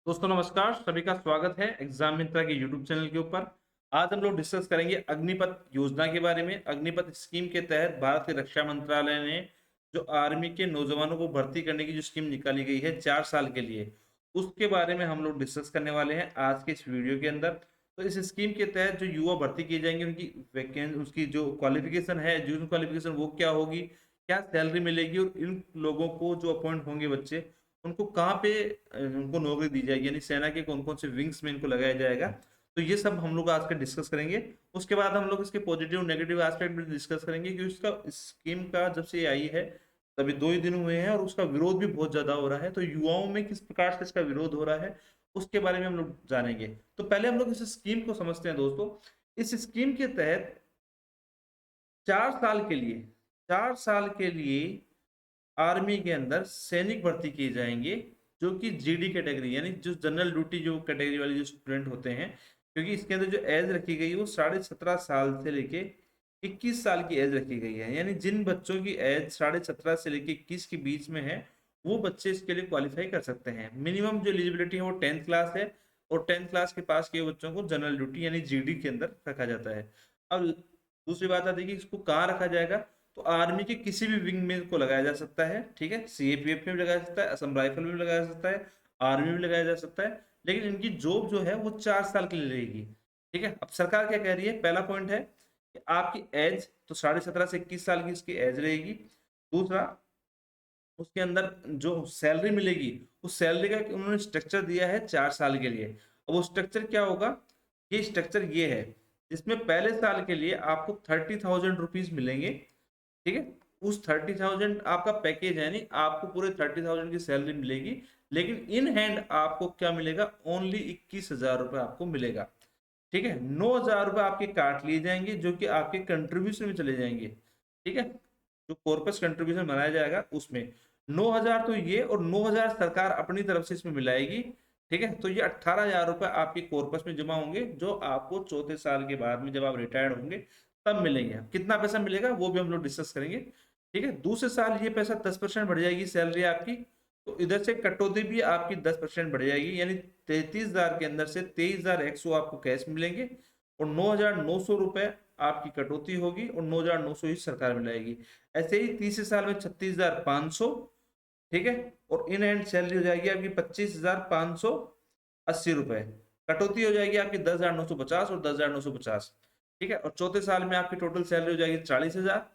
दोस्तों नमस्कार, सभी का स्वागत है एग्जाम मित्रा के यूट्यूब चैनल के ऊपर। आज हम लोग डिस्कस करेंगे अग्निपथ योजना के बारे में। अग्निपथ स्कीम के तहत भारत के रक्षा मंत्रालय ने जो आर्मी के नौजवानों को भर्ती करने की जो स्कीम निकाली गई है 4 साल के लिए, उसके बारे में हम लोग डिस्कस करने वाले हैं आज के इस वीडियो के अंदर। तो इस स्कीम के तहत जो युवा भर्ती किए जाएंगे उनकी वैकेंसी, उसकी जो क्वालिफिकेशन है, एजुकेशन क्वालिफिकेशन वो क्या होगी, क्या सैलरी मिलेगी और इन लोगों को जो अपॉइंट होंगे बच्चे, उनको कहाँ पे उनको नौकरी दी जाएगी, यानी सेना के कौन कौन से विंग्स में इनको लगाया जाएगा। तो ये सब हम लोग आज का डिस्कस करेंगे। उसके बाद हम लोग इसके पॉजिटिव नेगेटिव एस्पेक्ट भी डिस्कस करेंगे कि उसका स्कीम का जब से ये आई है तभी 2 ही दिन हुए हैं और उसका विरोध भी बहुत ज्यादा हो रहा है। तो युवाओं में किस प्रकार से इसका विरोध हो रहा है उसके बारे में हम लोग जानेंगे। तो पहले हम लोग इस स्कीम को समझते हैं दोस्तों। इस स्कीम के तहत 4 साल के लिए आर्मी के अंदर सैनिक भर्ती किए जाएंगे जो कि जीडी कैटेगरी, यानी जो जनरल ड्यूटी जो कैटेगरी वाले जो स्टूडेंट होते हैं। क्योंकि इसके अंदर जो एज रखी गई है वो 17.5 साल से लेके 21 साल की एज रखी गई है। यानी जिन बच्चों की एज 17.5 से लेके 21 के बीच में है वो बच्चे इसके लिए क्वालिफाई कर सकते हैं। मिनिमम जो एलिजिबिलिटी है वो 10th क्लास है और 10th क्लास के पास के बच्चों को जनरल ड्यूटी यानी जीडी के अंदर रखा जाता है। अब दूसरी बात आती है कि इसको कहाँ रखा जाएगा। तो आर्मी के किसी भी विंग में को लगाया जा सकता है, ठीक है। सीएपीएफ में भी लगाया जा सकता है, असम राइफल में भी लगाया जा सकता है, आर्मी में भी लगाया जा सकता है। लेकिन इनकी जॉब जो है वो 4 साल के लिए रहेगी, ठीक है। अब सरकार क्या कह रही है, पहला पॉइंट है कि आपकी एज तो 17.5 से 21 साल की इसकी एज रहेगी। दूसरा, उसके अंदर जो सैलरी मिलेगी उस सैलरी का उन्होंने स्ट्रक्चर दिया है 4 साल के लिए। अब वो स्ट्रक्चर क्या होगा, ये स्ट्रक्चर ये है जिसमें पहले साल के लिए आपको 30,000 रुपीज मिलेंगे, ठीक है। उस 30,000 आपका पैकेज है, यानी आपको पूरे 30,000 की सैलरी मिलेगी। लेकिन इन हैंड आपको क्या मिलेगा, ओनली 21,000 रुपये आपको मिलेगा, ठीक है। 9,000 रुपये आपके काट लिए जाएंगे जो कि आपके कंट्रीब्यूशन में चले जाएंगे, ठीक है। जो कॉर्पस कंट्रीब्यूशन बनाया जाएगा उसमें 9,000 तो ये, और 9,000 सरकार अपनी तरफ से इसमें मिलाएगी, ठीक है। तो ये 18,000 रुपये आपके कॉर्पस में जमा होंगे जो आपको चौथे साल के बाद में जब आप रिटायर्ड होंगे तब मिलेंगे। कितना पैसा मिलेगा वो भी हम लोग डिस्कस करेंगे, ठीक है। दूसरे साल ये पैसा 10% बढ़ जाएगी सैलरी आपकी। तो इधर से कटौती भी आपकी 10% बढ़ जाएगी, यानी 33,000 के अंदर से 23,100 आपको कैश मिलेंगे और 9,900 रुपये आपकी कटौती होगी और 9,900 ही सरकार मिलाएगी। ऐसे ही तीसरे साल में 36,500, ठीक है। और इन हैंड सैलरी हो जाएगी आपकी 25,580 रुपए। कटौती हो जाएगी आपकी 10,950 और 10,950, ठीक है। और चौथे साल में आपकी टोटल सैलरी हो जाएगी 40,000।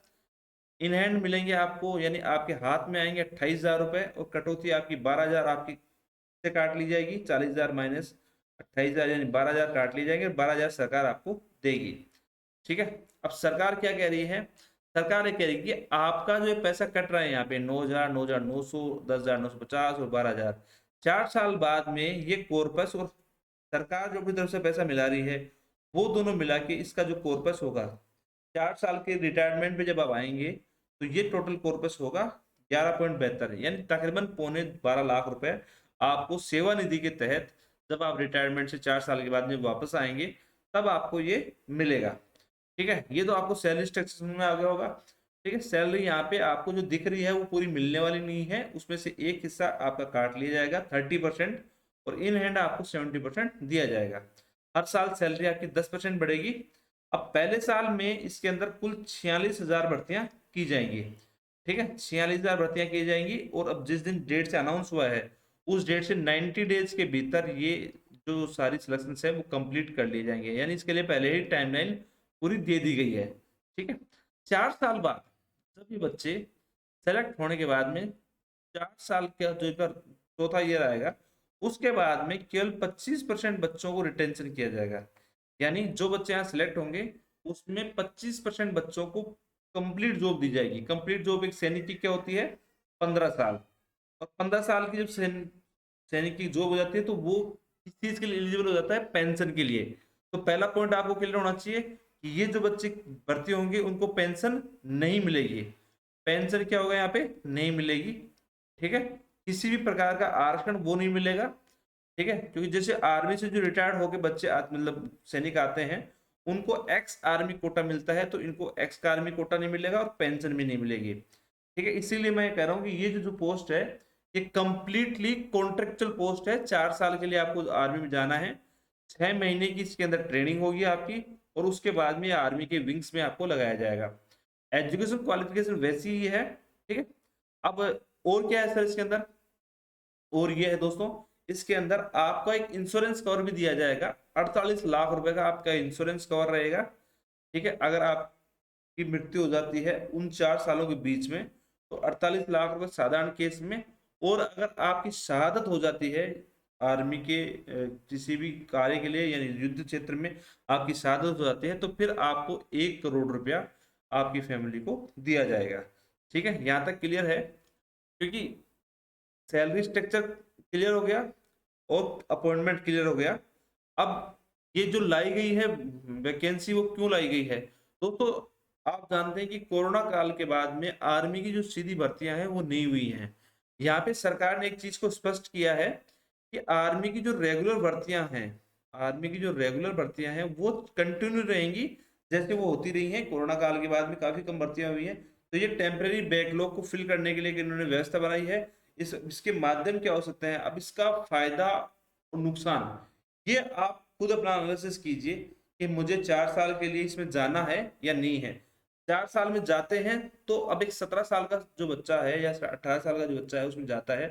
इन हैंड मिलेंगे आपको, यानी आपके हाथ में आएंगे 28,000 रुपए और कटौती आपकी 12,000 आपकी से काट ली जाएगी। 40,000 माइनस 28,000 यानी 12,000 काट ली जाएंगे और 12,000 सरकार आपको देगी, ठीक है। अब सरकार क्या कह रही है, सरकार ये कह रही है कि आपका जो पैसा कट रहा है यहाँ पे 9,000, 9,900, 10,950 और 12,000, 4 साल बाद में ये कॉर्पस और सरकार जो अपनी तरफ से पैसा मिला रही है वो दोनों मिला के इसका जो कॉर्पस होगा 4 साल के रिटायरमेंट पे जब आप आएंगे तो ये टोटल कॉर्पस होगा 11.72, यानी तकरीबन 12.25 लाख रुपए आपको सेवा निधि के तहत जब आप रिटायरमेंट से 4 साल के बाद में वापस आएंगे तब आपको ये मिलेगा, ठीक है। ये तो आपको सैलरी स्ट्रक्चर में आ गया होगा, ठीक है। सैलरी यहाँ पे आपको जो दिख रही है वो पूरी मिलने वाली नहीं है, उसमें से एक हिस्सा आपका काट लिया जाएगा 30% और इन हैंड आपको 70% दिया जाएगा। हर साल सैलरी आपकी 10% बढ़ेगी। अब पहले साल में इसके अंदर कुल 46,000 भर्तियां की जाएंगी, ठीक है। 46,000 भर्तियां की जाएंगी और अब जिस दिन डेट से अनाउंस हुआ है उस डेट से 90 डेज के भीतर ये जो सारी सिलेक्शन है वो कंप्लीट कर लिए जाएंगे, यानी इसके लिए पहले ही टाइमलाइन पूरी दे दी गई है, ठीक है। 4 साल बाद जब ये बच्चे सेलेक्ट होने के बाद में 4 साल का जो इनका चौथा ईयर आएगा उसके बाद में केवल 25% बच्चों को रिटेंशन किया जाएगा। यानी जो बच्चे यहाँ सिलेक्ट होंगे उसमें 25% बच्चों को कंप्लीट जॉब दी जाएगी। कंप्लीट जॉब एक सैनिक की क्या होती है, 15 साल। और 15 साल की जब सैनिक की जॉब हो जाती है तो वो किस चीज के लिए एलिजिबल हो जाता है, पेंशन के लिए। तो पहला पॉइंट आपको क्लियर होना चाहिए कि ये जो बच्चे भर्ती होंगे उनको पेंशन नहीं मिलेगी। पेंशन क्या होगा यहाँ पे, नहीं मिलेगी, ठीक है। किसी भी प्रकार का आरक्षण वो नहीं मिलेगा, ठीक है। क्योंकि जैसे आर्मी से जो रिटायर्ड होके बच्चे मतलब सैनिक आते हैं उनको एक्स आर्मी कोटा मिलता है, तो इनको एक्स का आर्मी कोटा नहीं मिलेगा और पेंशन भी नहीं मिलेगी, ठीक है। इसीलिए मैं कह रहा हूँ कि ये जो जो पोस्ट है ये कंप्लीटली कॉन्ट्रेक्चुअल पोस्ट है, 4 साल के लिए आपको आर्मी में जाना है, 6 महीने की इसके अंदर ट्रेनिंग होगी आपकी, और उसके बाद में आर्मी के विंग्स में आपको लगाया जाएगा। एजुकेशन क्वालिफिकेशन वैसी ही है, ठीक है। अब और क्या है सर इसके अंदर, और ये है दोस्तों, इसके अंदर आपका एक इंश्योरेंस कवर भी दिया जाएगा, 48 लाख रुपए का आपका इंश्योरेंस कवर रहेगा, ठीक है। अगर आपकी मृत्यु हो जाती है उन 4 सालों के बीच में, तो 48 लाख रुपए साधारण केस में, और अगर आपकी शहादत हो जाती है आर्मी के किसी भी कार्य के लिए, यानी युद्ध क्षेत्र में आपकी शहादत हो जाती है, तो फिर आपको 1 करोड़ रुपया आपकी फैमिली को दिया जाएगा, ठीक है। यहाँ तक क्लियर है, क्योंकि सैलरी स्ट्रक्चर क्लियर हो गया और अपॉइंटमेंट क्लियर हो गया। अब ये जो लाई गई है वैकेंसी, वो क्यों लाई गई है दोस्तों? आप जानते हैं कि कोरोना काल के बाद में आर्मी की जो सीधी भर्तियां हैं वो नहीं हुई हैं। यहाँ पे सरकार ने एक चीज को स्पष्ट किया है कि आर्मी की जो रेगुलर भर्तियां हैं, आर्मी की जो रेगुलर भर्तियां हैं वो कंटिन्यू रहेंगी जैसे वो होती रही हैं। कोरोना काल के बाद में काफी कम भर्तियां हुई हैं, तो ये टेम्परेरी बैकलॉग को फिल करने के लिए इन्होंने व्यवस्था बनाई है। इसके माध्यम क्या हो सकते हैं, अब इसका फायदा और नुकसान ये आप खुद अपना एनालिसिस कीजिए कि मुझे 4 साल के लिए इसमें जाना है या नहीं है। 4 साल में जाते हैं तो अब एक 17 साल का जो बच्चा है या 18 साल का जो बच्चा है उसमें जाता है,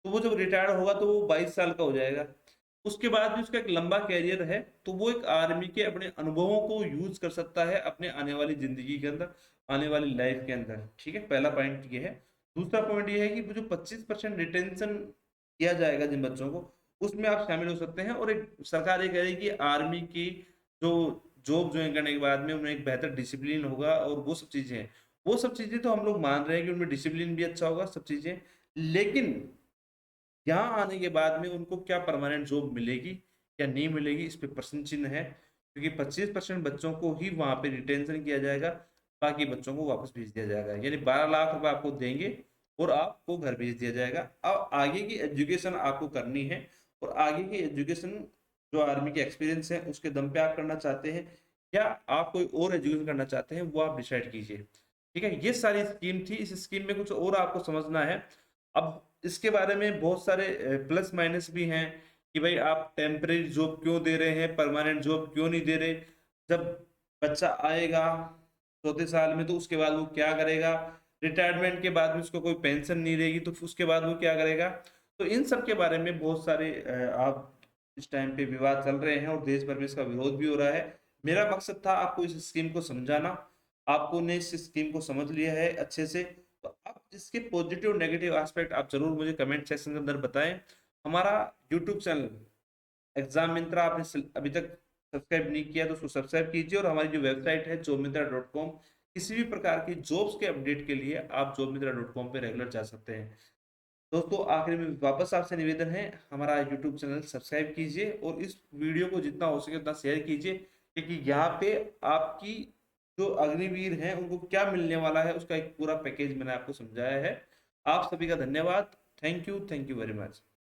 तो वो जब रिटायर्ड होगा तो वो 22 साल का हो जाएगा। उसके बाद भी उसका एक लंबा कैरियर है, तो वो एक आर्मी के अपने अनुभवों को यूज कर सकता है अपने आने वाली जिंदगी के अंदर, आने वाली लाइफ के अंदर, ठीक है। पहला पॉइंट ये है। दूसरा पॉइंट ये है कि जो 25% रिटेंशन किया जाएगा जिन बच्चों को, उसमें आप शामिल हो सकते हैं। और एक सरकार ये कह रही है कि आर्मी की जो जॉब ज्वाइन करने के बाद में उन्हें एक बेहतर डिसिप्लिन होगा और वो सब चीजें हैं। वो सब चीजें तो हम लोग मान रहे हैं कि उनमें डिसिप्लिन भी अच्छा होगा, सब चीजें, लेकिन यहाँ आने के बाद में उनको क्या परमानेंट जॉब मिलेगी या नहीं मिलेगी, इस पे प्रश्न चिन्ह है। क्योंकि 25% बच्चों को ही वहां पे रिटेंशन किया जाएगा, बाकी बच्चों को वापस भेज दिया जाएगा, यानी 12 लाख रुपए आपको देंगे और आपको घर भेज दिया जाएगा। अब आगे की एजुकेशन आपको करनी है, और आगे की एजुकेशन जो आर्मी के एक्सपीरियंस है उसके दम पे आप करना चाहते हैं या आप कोई और एजुकेशन करना चाहते हैं, वो आप डिसाइड कीजिए, ठीक है। ये सारी स्कीम थी। इस स्कीम में कुछ और आपको समझना है। अब इसके बारे में बहुत सारे प्लस माइनस भी हैं कि भाई आप टेम्परेरी जॉब क्यों दे रहे हैं, परमानेंट जॉब क्यों नहीं दे रहे। जब बच्चा आएगा 4 साल में तो उसके बाद वो क्या करेगा, रिटायरमेंट के बाद में उसको कोई पेंशन नहीं रहेगी तो उसके बाद वो क्या करेगा। तो इन सब के बारे में बहुत सारे आप इस टाइम पे विवाद चल रहे हैं और देश भर में इसका विरोध भी हो रहा है। मेरा मकसद था आपको इस स्कीम को समझाना। आपको ने इस स्कीम को समझ लिया है अच्छे से, तो आप इसके पॉजिटिव और नेगेटिव एस्पेक्ट आप जरूर मुझे कमेंट सेक्शन के अंदर बताएं। हमारा यूट्यूब चैनल एग्जाम मित्रा आपने अभी तक सब्सक्राइब नहीं किया तो उसको सब्सक्राइब कीजिए, और हमारी जो वेबसाइट है jobmitra.com, किसी भी प्रकार की जॉब्स के अपडेट के लिए आप jobmitra.com पे रेगुलर जा सकते हैं। दोस्तों आखिर में वापस आपसे निवेदन है, हमारा यूट्यूब चैनल सब्सक्राइब कीजिए और इस वीडियो को जितना हो सके उतना शेयर कीजिए, क्योंकि यहाँ पे आपकी जो अग्निवीर हैं उनको क्या मिलने वाला है उसका एक पूरा पैकेज मैंने आपको समझाया है। आप सभी का धन्यवाद। Thank you very much.